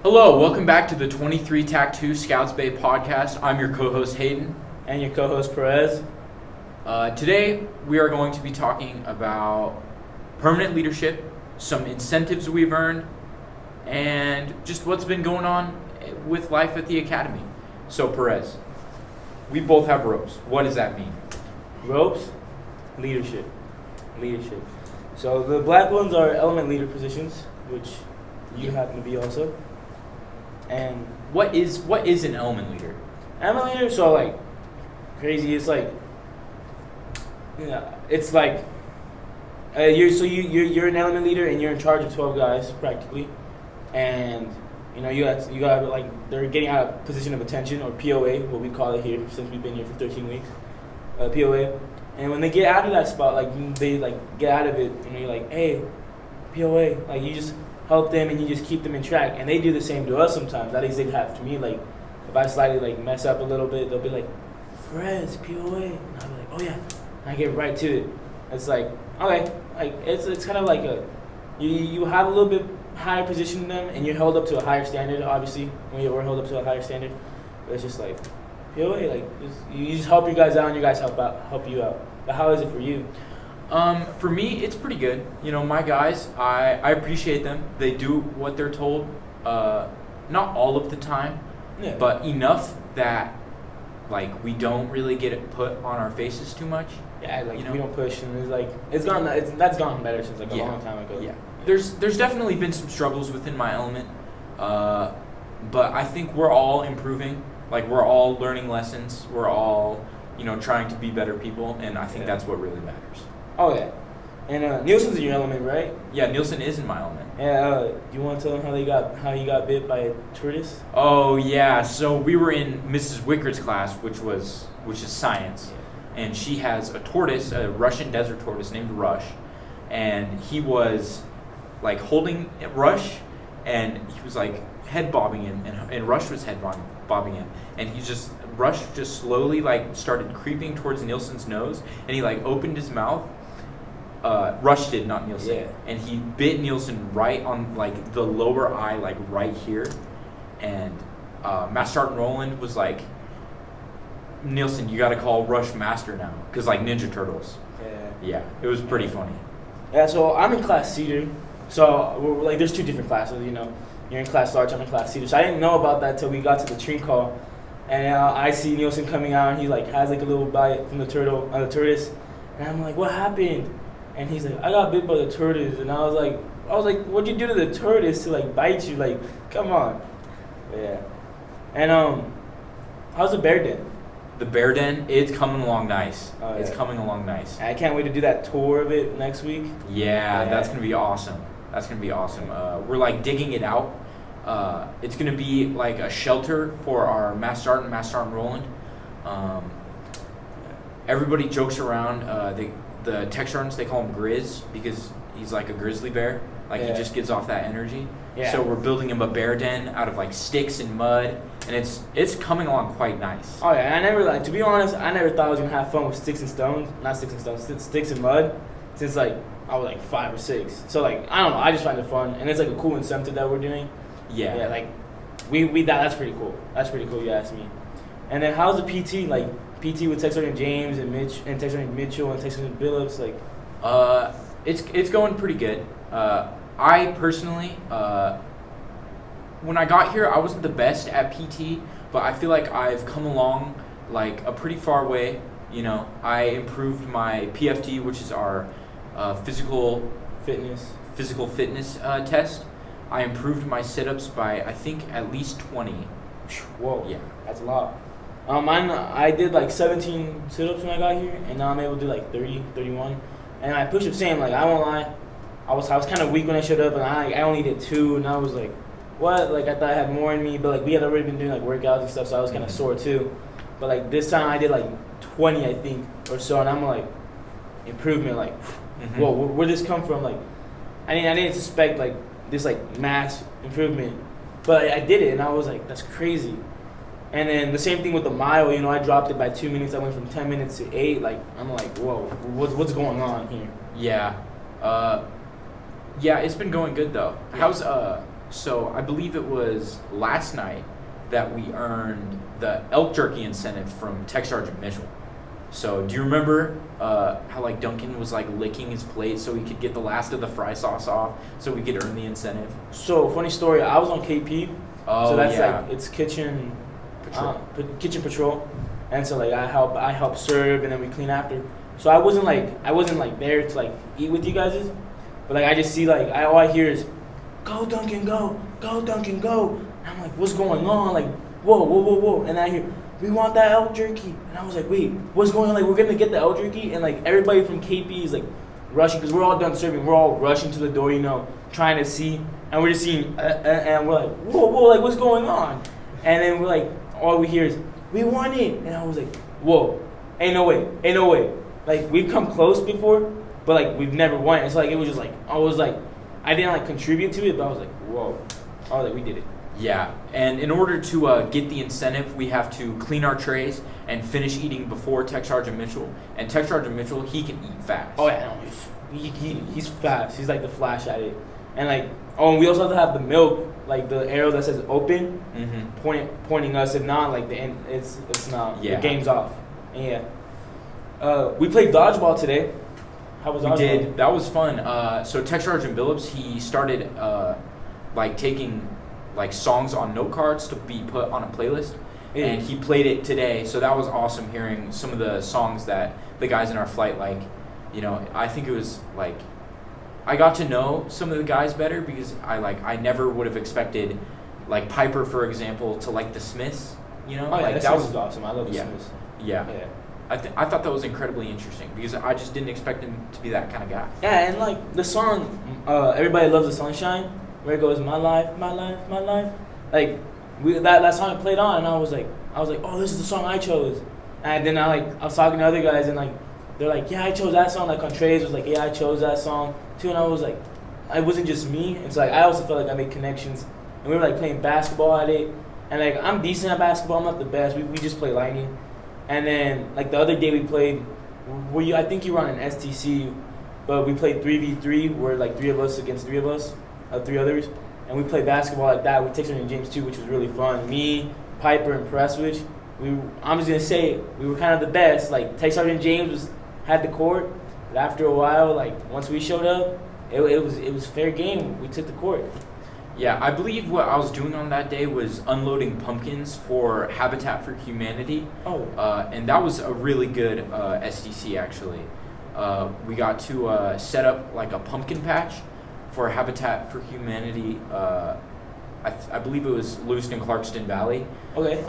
Hello, welcome back to the 23 TAC 2 Scouts Bay podcast. I'm your co-host Hayden. And your co-host Perez. Today we are going to be talking about permanent leadership, some incentives we've earned, and just what's been going on with life at the academy. So Perez, we both have ropes. What does that mean? Ropes, leadership. So the black ones are element leader positions, which you happen to be also. And what is an element leader? element leader, so like crazy. It's like, it's like you're an element leader and you're in charge of 12 guys practically, and you got like they're getting out of position of attention, or POA, what we call it here since we've been here for 13 weeks, POA. And when they get out of that spot, like they like get out of it, you're like, hey, POA, like you just help them and you just keep them in track. And they do the same to us sometimes. At least they have to me. Like if I slightly like mess up a little bit, they'll be like, Perez, POA, and I'll be like, oh yeah, and I get right to it. It's like, okay, like it's kind of like you have a little bit higher position than them, and you're held up to a higher standard. Obviously, we're held up to a higher standard. But it's just like POA, like you just help your guys out, and your guys help you out. But how is it for you? For me, it's pretty good. My guys, I appreciate them. They do what they're told. Not all of the time, but enough that like we don't really get it put on our faces too much. Yeah, like we don't push, and it's like that's gone better since like a long time ago. Yeah, there's definitely been some struggles within my element, but I think we're all improving. Like we're all learning lessons. We're all trying to be better people, and I think that's what really matters. Oh yeah, and Nielsen's in your element, right? Yeah, Nielsen is in my element. Yeah, do you want to tell them how you got bit by a tortoise? Oh yeah, so we were in Mrs. Wickert's class, which is science, and she has a tortoise, a Russian desert tortoise named Rush, and he was like holding Rush, and he was like head bobbing him, and Rush was head bobbing him, and Rush just slowly like started creeping towards Nielsen's nose, and he like opened his mouth. Rush did, not Nielsen. Yeah. And he bit Nielsen right on like the lower eye, like right here. And Master Sergeant Roland was like, Nielsen, you got to call Rush Master now, because like Ninja Turtles. Yeah, it was pretty funny. Yeah, so I'm in class Cedar. So we're, like, there's two different classes. You're in class Large, I'm in class Cedar. So I didn't know about that till we got to the tree call, and I see Nielsen coming out, and he like has like a little bite from the tortoise, and I'm like, what happened? And he's like, I got bit by the tortoise. And I was like, what'd you do to the tortoise to like bite you? Like, come on. Yeah. And how's the bear den? The bear den, it's coming along nice. Oh, yeah. It's coming along nice. I can't wait to do that tour of it next week. Yeah, that's gonna be awesome. We're like digging it out. It's gonna be like a shelter for our Master Sergeant Roland. Everybody jokes around. The tech sergeants, they call him Grizz because he's like a grizzly bear. Like he just gives off that energy. Yeah. So we're building him a bear den out of like sticks and mud, and it's coming along quite nice. Oh yeah, to be honest, I never thought I was gonna have fun with sticks and mud, since like I was like 5 or 6. So like I don't know, I just find it fun, and it's like a cool incentive that we're doing. Yeah. Yeah, like that's pretty cool. That's pretty cool, you ask me. And then how's the PT like? PT with Tech Sergeant James and Tech Sergeant Mitchell and Tech Sergeant Billups, like. It's going pretty good. I personally, when I got here, I wasn't the best at PT, but I feel like I've come along like a pretty far way. I improved my PFT, which is our physical fitness test. I improved my sit-ups by I think at least 20. Whoa. Yeah, that's a lot. I did like 17 sit-ups when I got here, and now I'm able to do like 30, 31. And I pushed up same, like I won't lie, I was kind of weak when I showed up, and I only did 2, and I was like, what? Like I thought I had more in me, but like we had already been doing like workouts and stuff, so I was kind of sore too. But like this time I did like 20, I think, or so, and I'm like, improvement, like, whoa, where'd this come from? Like, I didn't suspect like this like mass improvement, but I did it, and I was like, that's crazy. And then the same thing with the mile, I dropped it by 2 minutes. I went from 10 minutes to 8. Like, I'm like, whoa, what's going on here? Yeah. Yeah, it's been going good though. Yeah. So I believe it was last night that we earned the elk jerky incentive from Tech Sergeant Mitchell. So do you remember how like Duncan was like licking his plate so he could get the last of the fry sauce off so we could earn the incentive? So funny story. I was on KP. Oh, so that's yeah. like it's kitchen Patrol. kitchen patrol, and so like I help serve, and then we clean after. So I wasn't like there to like eat with you guys, but like I just see like all I hear is, "Go Duncan, go Duncan, go!" And I'm like, "What's going on?" Like, whoa, and I hear, "We want that elk jerky," and I was like, "Wait, what's going on?" Like, we're gonna get the elk jerky, and like everybody from KP is like rushing because we're all done serving. We're all rushing to the door, trying to see, and we're just seeing, and we're like, whoa, like what's going on? And then we're like, all we hear is, "We want it," and I was like, whoa, ain't no way. Like we've come close before, but like we've never won it. It's like it was just like I didn't like contribute to it, but I was like, whoa, I was like, we did it. Yeah, and in order to get the incentive, we have to clean our trays and finish eating before Tech Sergeant Mitchell. And Tech Sergeant Mitchell, he can eat fast. Oh yeah, no, he's fast. He's like the Flash at it. And like, and we also have to have the milk, like the arrow that says open, pointing us. If not, like the end, it's not. Yeah. The game's off. And yeah. We played dodgeball today. How was dodgeball? We did. That was fun. So Tech Sergeant Billups, he started like taking like songs on note cards to be put on a playlist, and he played it today. So that was awesome hearing some of the songs that the guys in our flight like. I think it was like I got to know some of the guys better because I never would have expected like Piper, for example, to like the Smiths. Oh yeah, like that was awesome. I love the Smiths. Yeah. I thought that was incredibly interesting because I just didn't expect him to be that kind of guy. Yeah, and like the song, Everybody Loves the Sunshine, where it goes, my life. Like that song played on, and I was like, oh, this is the song I chose. And then I was talking to other guys, and like they're like, yeah, I chose that song. Like Contreras was like, yeah, I chose that song too. And I was like, it wasn't just me. It's like I also felt like I made connections, and we were like playing basketball at it. And like I'm decent at basketball. I'm not the best. We just play lightning. And then like the other day we played, I think you were on an STC, but we played 3v3, where like 3 of us against 3 of us, 3 others, and we played basketball like that with Tech Sergeant James too, which was really fun. Me, Piper, and Perez, I'm just gonna say we were kind of the best. Like Tech Sergeant James had the court, but after a while, like once we showed up, it was fair game. We took the court. Yeah, I believe what I was doing on that day was unloading pumpkins for Habitat for Humanity. Oh. And that was a really good SDC, actually. We got to set up like a pumpkin patch for Habitat for Humanity. I believe it was Lewiston Clarkston Valley. Okay.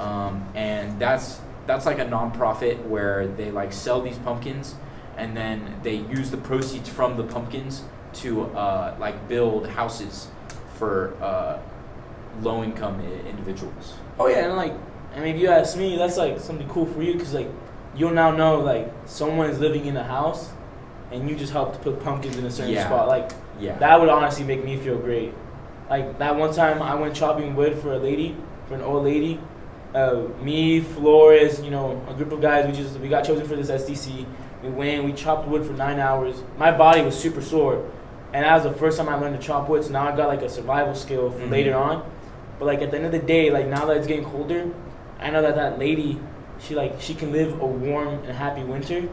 And that's like a nonprofit where they like sell these pumpkins, and then they use the proceeds from the pumpkins to like build houses for low-income individuals. Oh yeah, and like, I mean, if you ask me, that's like something cool for you because like you'll now know like someone is living in a house, and you just helped put pumpkins in a certain spot. Like, that would honestly make me feel great. Like that one time I went chopping wood for an old lady. Me, Flores, a group of guys. We got chosen for this SDC. We chopped wood for 9 hours. My body was super sore. And that was the first time I learned to chop wood, so now I got like a survival skill for later on. But like at the end of the day, like now that it's getting colder, I know that lady, she can live a warm and happy winter,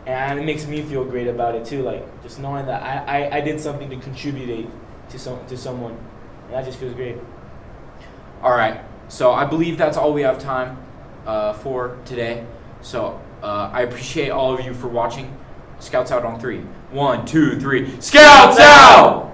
and it makes me feel great about it too. Like just knowing that I did something to contribute to someone, and that just feels great. All right, so I believe that's all we have time for today. So I appreciate all of you for watching. Scouts out on 3. 1, 2, 3. Scouts out!